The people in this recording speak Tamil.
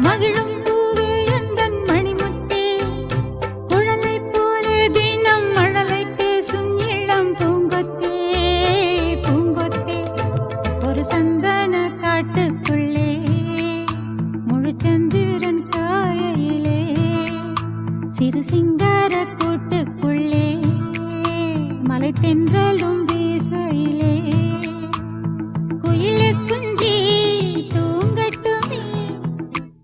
மகிழும் பூவே எந்தன் மணிமுத்தே, குழலைப் போலே தினம் மழலை பேசும் இளம் பூங்கொத்தே, பூங்கொத்தே. ஒரு சந்தன காட்டுக்குள்ளே முழுச்சந்திரன் காயையிலே, சிறு சிங்கார கூட்டுக்குள்ளே மலை தென்றலும்